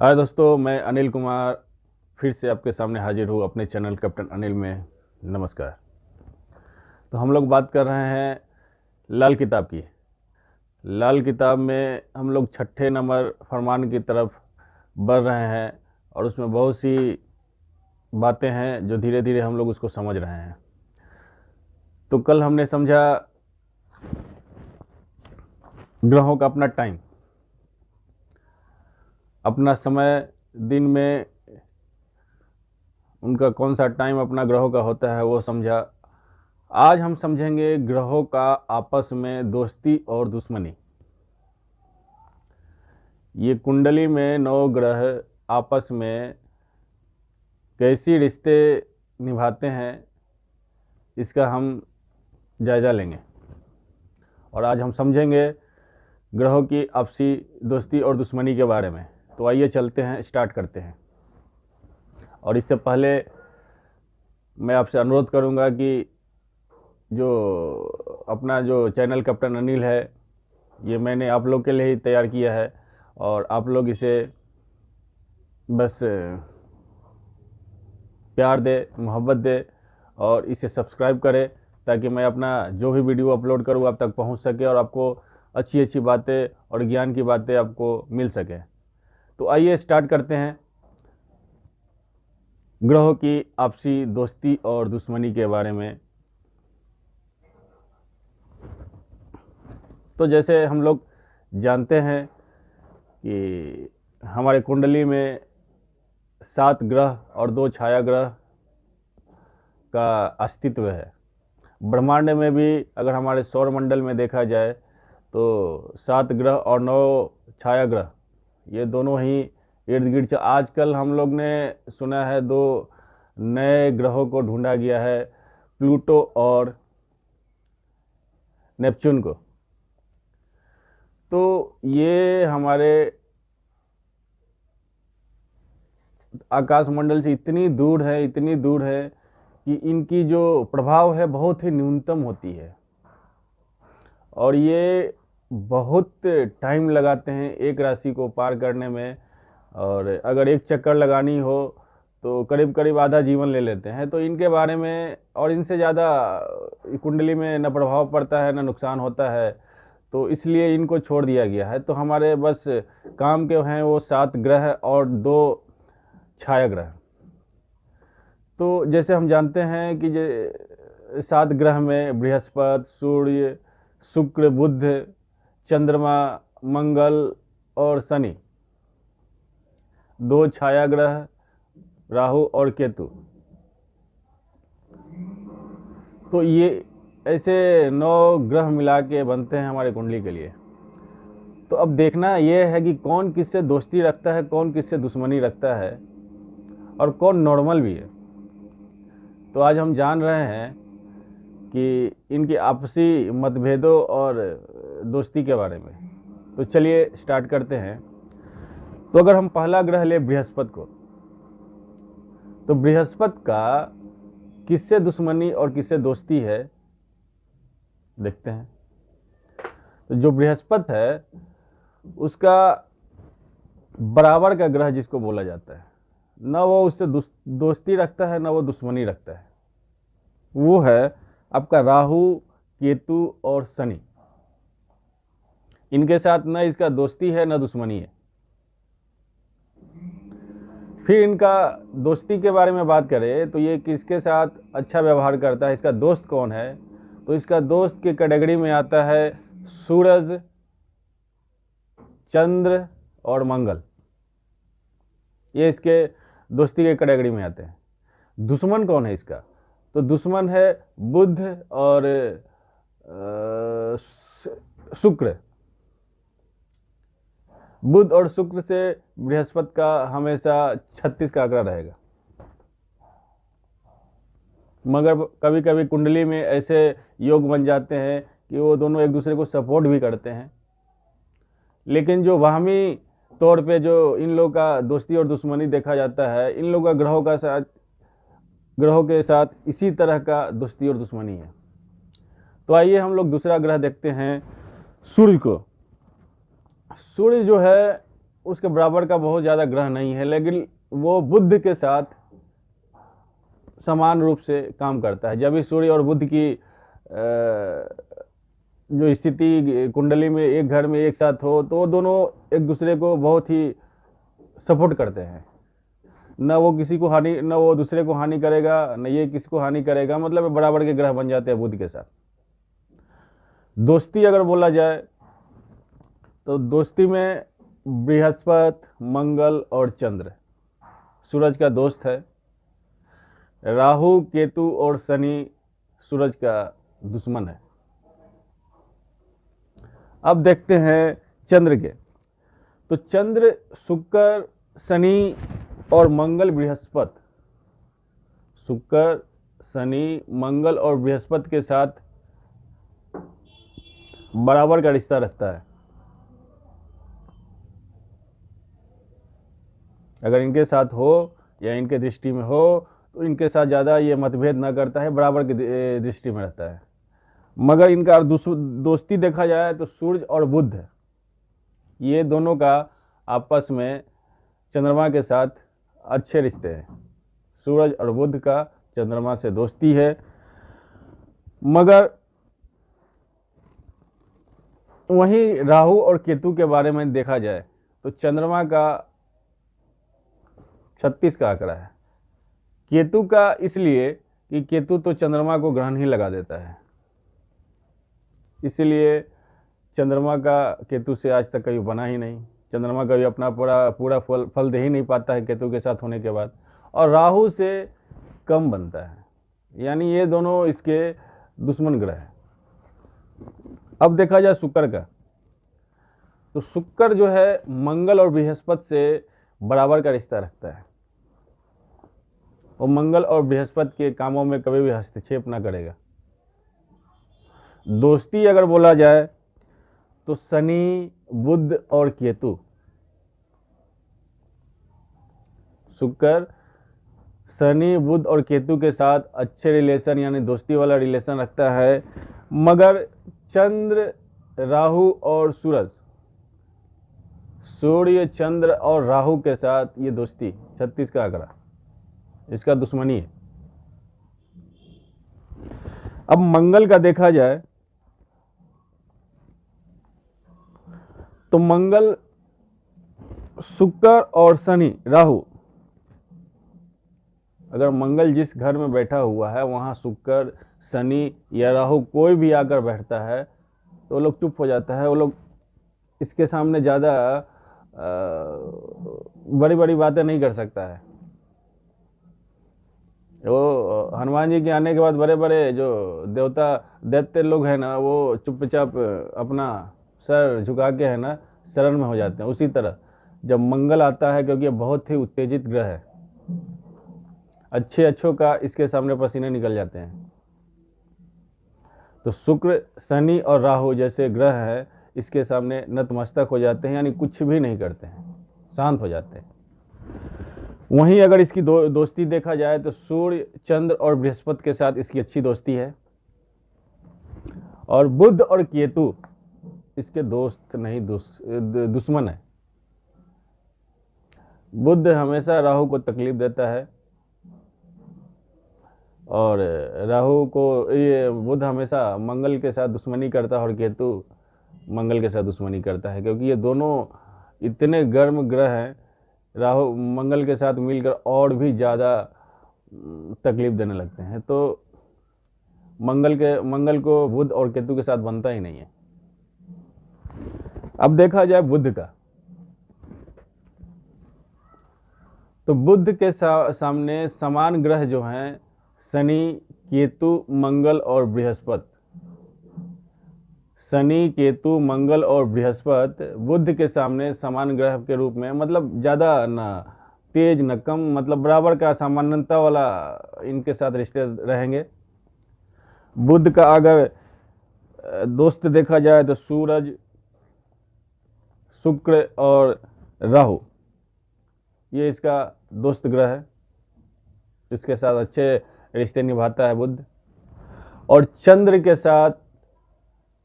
हाय दोस्तों, मैं अनिल कुमार फिर से आपके सामने हाजिर हूँ अपने चैनल कैप्टन अनिल में। नमस्कार। तो हम लोग बात कर रहे हैं लाल किताब की। लाल किताब में हम लोग छठे नंबर फरमान की तरफ बढ़ रहे हैं और उसमें बहुत सी बातें हैं जो धीरे धीरे हम लोग उसको समझ रहे हैं। तो कल हमने समझा ग्रहों का अपना टाइम, अपना समय, दिन में उनका कौन सा टाइम अपना ग्रहों का होता है वो समझा। आज हम समझेंगे ग्रहों का आपस में दोस्ती और दुश्मनी। ये कुंडली में 9 ग्रह आपस में कैसी रिश्ते निभाते हैं, इसका हम जायज़ा लेंगे और आज हम समझेंगे ग्रहों की आपसी दोस्ती और दुश्मनी के बारे में। तो आइए चलते हैं, स्टार्ट करते हैं। और इससे पहले मैं आपसे अनुरोध करूंगा कि जो अपना जो चैनल कैप्टन अनिल है, ये मैंने आप लोग के लिए ही तैयार किया है और आप लोग इसे बस प्यार दे, मोहब्बत दे और इसे सब्सक्राइब करें ताकि मैं अपना जो भी वीडियो अपलोड करूँ आप तक पहुंच सके और आपको अच्छी अच्छी बातें और ज्ञान की बातें आपको मिल सके। तो आइए स्टार्ट करते हैं ग्रहों की आपसी दोस्ती और दुश्मनी के बारे में। तो जैसे हम लोग जानते हैं कि हमारे कुंडली में 7 ग्रह और 2 छाया ग्रह का अस्तित्व है। ब्रह्मांड में भी अगर हमारे सौर मंडल में देखा जाए तो 7 ग्रह और 9 छाया ग्रह, ये दोनों ही इर्द गिर्द। आजकल हम लोग ने सुना है 2 नए ग्रहों को ढूंढा गया है, प्लूटो और नेपच्यून को। तो ये हमारे आकाशमंडल से इतनी दूर है, इतनी दूर है कि इनकी जो प्रभाव है बहुत ही न्यूनतम होती है और ये बहुत टाइम लगाते हैं एक राशि को पार करने में। और अगर एक चक्कर लगानी हो तो करीब करीब आधा जीवन ले लेते हैं। तो इनके बारे में और इनसे ज़्यादा कुंडली में न प्रभाव पड़ता है न नुकसान होता है, तो इसलिए इनको छोड़ दिया गया है। तो हमारे बस काम के हैं वो 7 ग्रह और 2 छाया ग्रह। तो जैसे हम जानते हैं कि 7 ग्रह में बृहस्पति, सूर्य, शुक्र, बुध, चंद्रमा, मंगल और शनि, 2 छाया ग्रह राहु और केतु। तो ये ऐसे 9 ग्रह मिला के बनते हैं हमारे कुंडली के लिए। तो अब देखना ये है कि कौन किससे दोस्ती रखता है, कौन किससे दुश्मनी रखता है और कौन नॉर्मल भी है। तो आज हम जान रहे हैं कि इनकी आपसी मतभेदों और दोस्ती के बारे में। तो चलिए स्टार्ट करते हैं। तो अगर हम पहला ग्रह ले बृहस्पति को, तो बृहस्पति का किससे दुश्मनी और किससे दोस्ती है देखते हैं। तो जो बृहस्पति है उसका बराबर का ग्रह जिसको बोला जाता है, न वो उससे दोस्ती रखता है न वो दुश्मनी रखता है, वो है आपका राहु, केतु और शनि। इनके साथ न इसका दोस्ती है न दुश्मनी है। फिर इनका दोस्ती के बारे में बात करें तो ये किसके साथ अच्छा व्यवहार करता है, इसका दोस्त कौन है, तो इसका दोस्त के कैटेगरी में आता है सूरज, चंद्र और मंगल। ये इसके दोस्ती के कैटेगरी में आते हैं। दुश्मन कौन है इसका, तो दुश्मन है बुध और शुक्र। बुध और शुक्र से बृहस्पति का हमेशा 36 का आंकड़ा रहेगा। मगर कभी कभी कुंडली में ऐसे योग बन जाते हैं कि वो दोनों एक दूसरे को सपोर्ट भी करते हैं, लेकिन जो वाहमी तौर पे जो इन लोगों का दोस्ती और दुश्मनी देखा जाता है, इन लोगों का ग्रहों के साथ इसी तरह का दोस्ती और दुश्मनी है। तो आइए हम लोग दूसरा ग्रह देखते हैं, सूर्य को। सूर्य जो है उसके बराबर का बहुत ज़्यादा ग्रह नहीं है, लेकिन वो बुध के साथ समान रूप से काम करता है। जब भी सूर्य और बुध की जो स्थिति कुंडली में एक घर में एक साथ हो तो वो दोनों एक दूसरे को बहुत ही सपोर्ट करते हैं। न वो किसी को हानि, न वो दूसरे को हानि करेगा, न ये किसी को हानि करेगा, मतलब बराबर के ग्रह बन जाते हैं बुध के साथ। दोस्ती अगर बोला जाए तो दोस्ती में बृहस्पति, मंगल और चंद्र सूरज का दोस्त है। राहु, केतु और शनि सूरज का दुश्मन है। अब देखते हैं चंद्र के। तो चंद्र, शुक्र, शनि और मंगल, बृहस्पति, शुक्र, शनि, मंगल और बृहस्पति के साथ बराबर का रिश्ता रखता है। अगर इनके साथ हो या इनके दृष्टि में हो तो इनके साथ ज़्यादा ये मतभेद ना करता है, बराबर की दृष्टि में रहता है। मगर इनका दोस्ती देखा जाए तो सूर्य और बुध, ये दोनों का आपस में चंद्रमा के साथ अच्छे रिश्ते हैं। सूरज और बुध का चंद्रमा से दोस्ती है। मगर वहीं राहु और केतु के बारे में देखा जाए तो चंद्रमा का 36 का आंकड़ा है। केतु का इसलिए कि केतु तो चंद्रमा को ग्रहण ही लगा देता है, इसलिए चंद्रमा का केतु से आज तक कभी बना ही नहीं। चंद्रमा कभी अपना पूरा फल दे ही नहीं पाता है केतु के साथ होने के बाद, और राहु से कम बनता है। यानी ये दोनों इसके दुश्मन ग्रह हैं। अब देखा जाए शुक्र का, तो शुक्र जो है मंगल और बृहस्पति से बराबर का रिश्ता रखता है। वो मंगल और बृहस्पति के कामों में कभी भी हस्तक्षेप ना करेगा। दोस्ती अगर बोला जाए तो शनि, बुध और केतु, शुक्र, शनि, बुध और केतु के साथ अच्छे रिलेशन यानी दोस्ती वाला रिलेशन रखता है। मगर चंद्र, राहु और सूर्य, चंद्र और राहु के साथ ये दोस्ती 36 का आंकड़ा, इसका दुश्मनी है। अब मंगल का देखा जाए तो मंगल, शुक्र और शनि, राहु, अगर मंगल जिस घर में बैठा हुआ है वहाँ शुक्र, शनि या राहु कोई भी आकर बैठता है तो वो लोग चुप हो जाता है। वो लोग इसके सामने ज़्यादा बड़ी बड़ी बातें नहीं कर सकता है। वो हनुमान जी के आने के बाद बड़े बड़े जो दैत्य लोग हैं ना, वो चुपचाप अपना सर झुका के है ना शरण में हो जाते हैं। उसी तरह जब मंगल आता है, क्योंकि ये बहुत ही उत्तेजित ग्रह है, अच्छों का इसके सामने पसीने निकल जाते हैं। तो शुक्र, शनि और राहु जैसे ग्रह है इसके सामने नतमस्तक हो जाते हैं, यानी कुछ भी नहीं करते हैं, शांत हो जाते हैं। वहीं अगर इसकी दोस्ती देखा जाए तो सूर्य, चंद्र और बृहस्पति के साथ इसकी अच्छी दोस्ती है, और बुध और केतु इसके दोस्त नहीं, दुश्मन है। बुध हमेशा राहु को तकलीफ देता है, और राहु को ये बुध हमेशा मंगल के साथ दुश्मनी करता है और केतु मंगल के साथ दुश्मनी करता है, क्योंकि ये दोनों इतने गर्म ग्रह हैं। राहु मंगल के साथ मिलकर और भी ज़्यादा तकलीफ देने लगते हैं। तो मंगल को बुध और केतु के साथ बनता ही नहीं है। अब देखा जाए बुध का, तो बुध के सामने समान ग्रह जो हैं शनि, केतु, मंगल और बृहस्पति। शनि, केतु, मंगल और बृहस्पति बुध के सामने समान ग्रह के रूप में, मतलब ज़्यादा न तेज न कम, मतलब बराबर का सामान्यता वाला इनके साथ रिश्ते रहेंगे। बुध का अगर दोस्त देखा जाए तो सूरज, शुक्र और राहु, ये इसका दोस्त ग्रह है, इसके साथ अच्छे रिश्ते निभाता है बुध। और चंद्र के साथ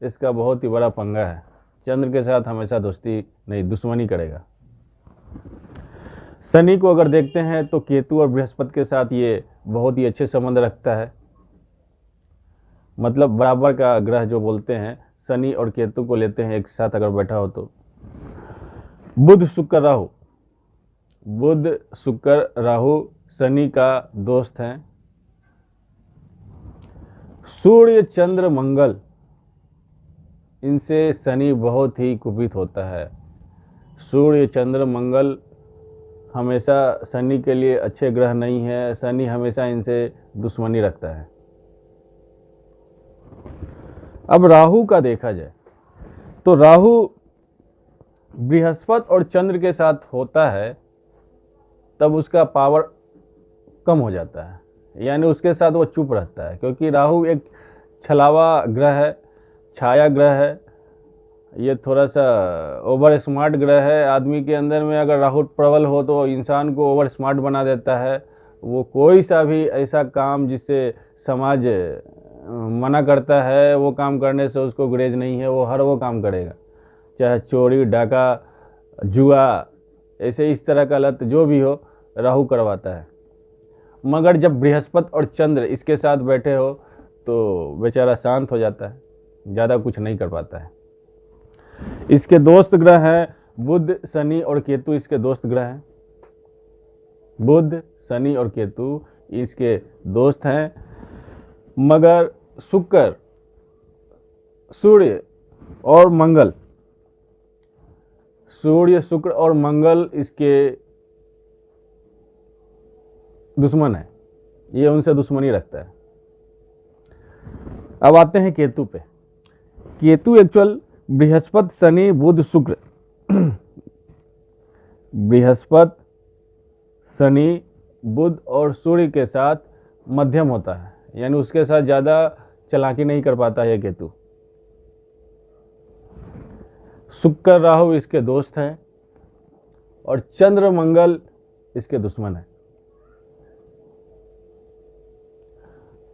इसका बहुत ही बड़ा पंगा है। चंद्र के साथ हमेशा दोस्ती नहीं, दुश्मनी करेगा। शनि को अगर देखते हैं तो केतु और बृहस्पति के साथ ये बहुत ही अच्छे संबंध रखता है, मतलब बराबर का ग्रह जो बोलते हैं, शनि और केतु को लेते हैं एक साथ अगर बैठा हो तो। बुध शुक्र राहु, बुध शुक्र राहु शनि का दोस्त हैं। सूर्य चंद्र मंगल, इनसे शनि बहुत ही कुपित होता है। सूर्य चंद्र मंगल हमेशा शनि के लिए अच्छे ग्रह नहीं है, शनि हमेशा इनसे दुश्मनी रखता है। अब राहु का देखा जाए तो राहु बृहस्पति और चंद्र के साथ होता है तब उसका पावर कम हो जाता है, यानी उसके साथ वो चुप रहता है, क्योंकि राहु एक छलावा ग्रह है, छाया ग्रह है, ये थोड़ा सा ओवर स्मार्ट ग्रह है। आदमी के अंदर में अगर राहु प्रबल हो तो इंसान को ओवर स्मार्ट बना देता है। वो कोई सा भी ऐसा काम जिससे समाज मना करता है वो काम करने से उसको गुरेज नहीं है, वो हर वो काम करेगा, चाहे चोरी डाका जुआ ऐसे इस तरह का लत जो भी हो राहु करवाता है। मगर जब बृहस्पति और चंद्र इसके साथ बैठे हो तो बेचारा शांत हो जाता है, ज़्यादा कुछ नहीं कर पाता है। इसके दोस्त ग्रह हैं बुध शनि और केतु, इसके दोस्त ग्रह हैं। बुध शनि और केतु इसके दोस्त हैं। मगर शुक्र सूर्य और मंगल, सूर्य शुक्र और मंगल इसके दुश्मन है, ये उनसे दुश्मनी रखता है। अब आते हैं केतु पे। केतु एक्चुअल बृहस्पति शनि बुध शुक्र बृहस्पति शनि बुध और सूर्य के साथ मध्यम होता है, यानी उसके साथ ज़्यादा चालाकी नहीं कर पाता है केतु। शुक्र राहु इसके दोस्त हैं और चंद्र मंगल इसके दुश्मन है।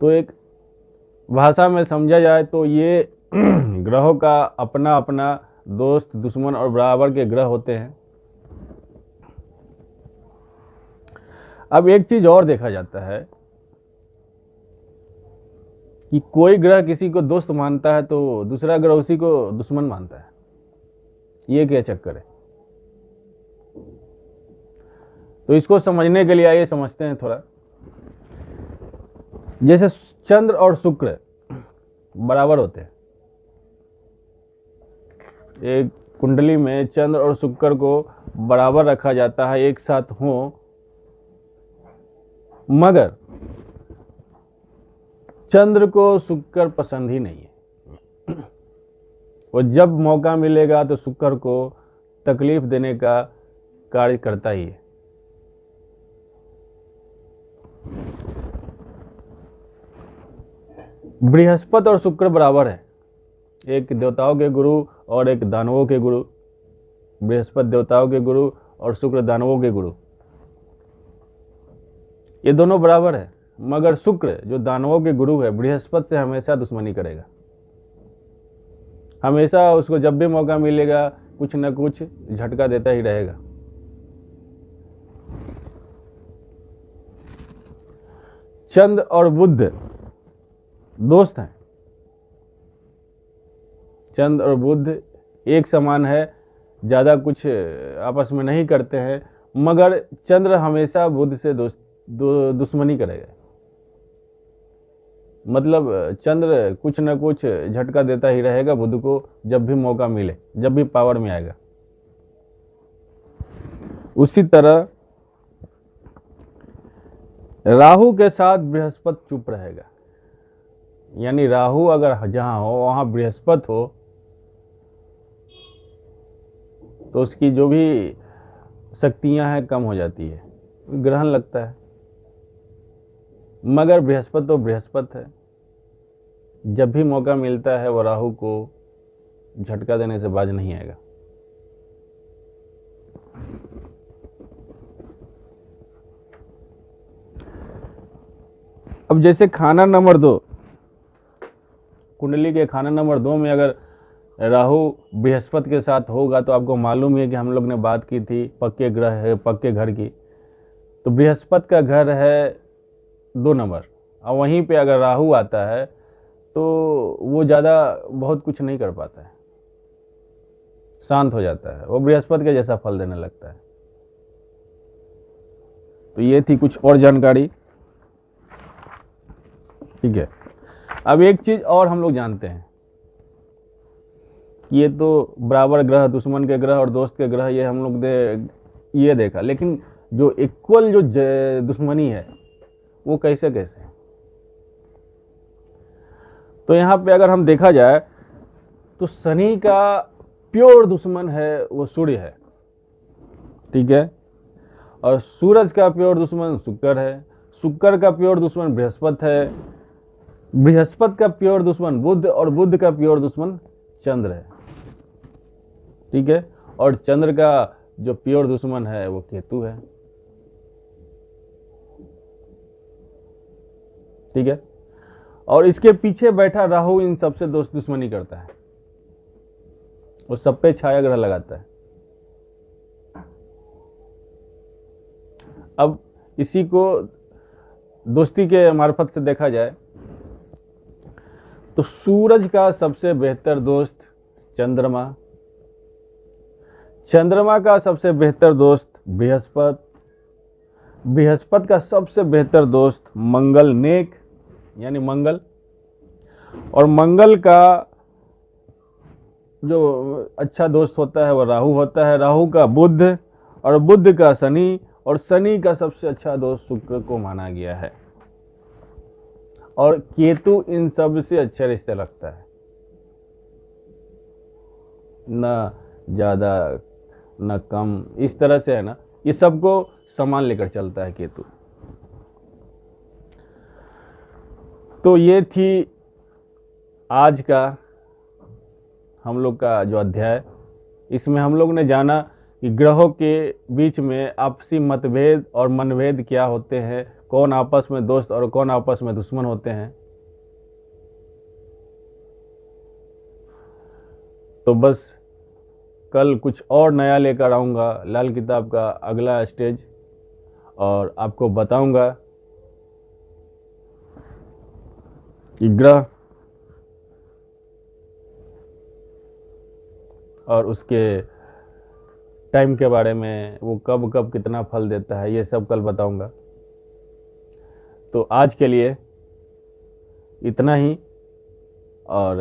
तो एक भाषा में समझा जाए तो ये ग्रहों का अपना अपना दोस्त दुश्मन और बराबर के ग्रह होते हैं। अब एक चीज और देखा जाता है कि कोई ग्रह किसी को दोस्त मानता है तो दूसरा ग्रह उसी को दुश्मन मानता है। ये क्या चक्कर है? तो इसको समझने के लिए आइए समझते हैं थोड़ा। जैसे चंद्र और शुक्र बराबर होते हैं, एक कुंडली में चंद्र और शुक्र को बराबर रखा जाता है, एक साथ हो, मगर चंद्र को शुक्र पसंद ही नहीं है। वो जब मौका मिलेगा तो शुक्र को तकलीफ देने का कार्य करता ही है। बृहस्पति और शुक्र बराबर है, एक देवताओं के गुरु और एक दानवों के गुरु। बृहस्पति देवताओं के गुरु और शुक्र दानवों के गुरु, ये दोनों बराबर है। मगर शुक्र जो दानवों के गुरु है बृहस्पति से हमेशा दुश्मनी करेगा, हमेशा उसको जब भी मौका मिलेगा कुछ न कुछ झटका देता ही रहेगा। चंद्र और बुध दोस्त हैं, चंद्र और बुध एक समान है, ज़्यादा कुछ आपस में नहीं करते हैं, मगर चंद्र हमेशा बुध से दुश्मनी करेगा। मतलब चंद्र कुछ न कुछ झटका देता ही रहेगा बुध को जब भी मौका मिले, जब भी पावर में आएगा। उसी तरह राहु के साथ बृहस्पति चुप रहेगा, यानी राहु अगर जहां हो वहां बृहस्पति हो तो उसकी जो भी शक्तियां हैं कम हो जाती है, ग्रहण लगता है। मगर बृहस्पति तो बृहस्पति है, जब भी मौका मिलता है वो राहु को झटका देने से बाज नहीं आएगा। अब जैसे खाना नंबर 2, कुंडली के खाना नंबर 2 में अगर राहु बृहस्पति के साथ होगा तो आपको मालूम है कि हम लोग ने बात की थी पक्के ग्रह है, पक्के घर की, तो बृहस्पति का घर है 2 नंबर, और वहीं पे अगर राहु आता है तो वो ज़्यादा बहुत कुछ नहीं कर पाता है, शांत हो जाता है, वो बृहस्पति के जैसा फल देने लगता है। तो ये थी कुछ और जानकारी, ठीक है। अब एक चीज़ और हम लोग जानते हैं कि ये तो बराबर ग्रह, दुश्मन के ग्रह और दोस्त के ग्रह, ये हम लोग ये देखा, लेकिन जो इक्वल जो दुश्मनी है वो कैसे कैसे। तो यहाँ पे अगर हम देखा जाए तो शनि का प्योर दुश्मन है वो सूर्य है, ठीक है, और सूरज का प्योर दुश्मन शुक्र है, शुक्र का प्योर दुश्मन बृहस्पति है, बृहस्पति का प्योर दुश्मन बुध, और बुध का प्योर दुश्मन चंद्र है, ठीक है, और चंद्र का जो प्योर दुश्मन है वो केतु है, ठीक है, और इसके पीछे बैठा राहु इन सबसे दोस्त दुश्मनी करता है, वो सब पे छाया ग्रह लगाता है। अब इसी को दोस्ती के मार्फत से देखा जाए तो सूरज का सबसे बेहतर दोस्त चंद्रमा, चंद्रमा का सबसे बेहतर दोस्त बृहस्पति, बृहस्पति का सबसे बेहतर दोस्त मंगल, नेक यानी मंगल, और मंगल का जो अच्छा दोस्त होता है वो राहु होता है, राहु का बुध, और बुध का शनि, और शनि का सबसे अच्छा दोस्त शुक्र को माना गया है, और केतु इन सब से अच्छे रिश्ते रखता है, न ज़्यादा न कम, इस तरह से है ना, ये सबको समान लेकर चलता है केतु। तो ये थी आज का हम लोग का जो अध्याय, इसमें हम लोग ने जाना कि ग्रहों के बीच में आपसी मतभेद और मनभेद क्या होते हैं, कौन आपस में दोस्त और कौन आपस में दुश्मन होते हैं। तो बस कल कुछ और नया लेकर आऊँगा, लाल किताब का अगला स्टेज, और आपको बताऊंगा कि ग्रह और उसके टाइम के बारे में, वो कब कब कितना फल देता है, ये सब कल बताऊंगा। तो आज के लिए इतना ही, और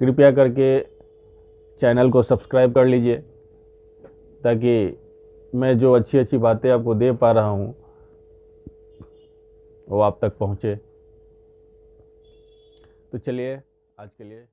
कृपया करके चैनल को सब्सक्राइब कर लीजिए ताकि मैं जो अच्छी अच्छी बातें आपको दे पा रहा हूँ वो आप तक पहुँचे। तो चलिए आज के लिए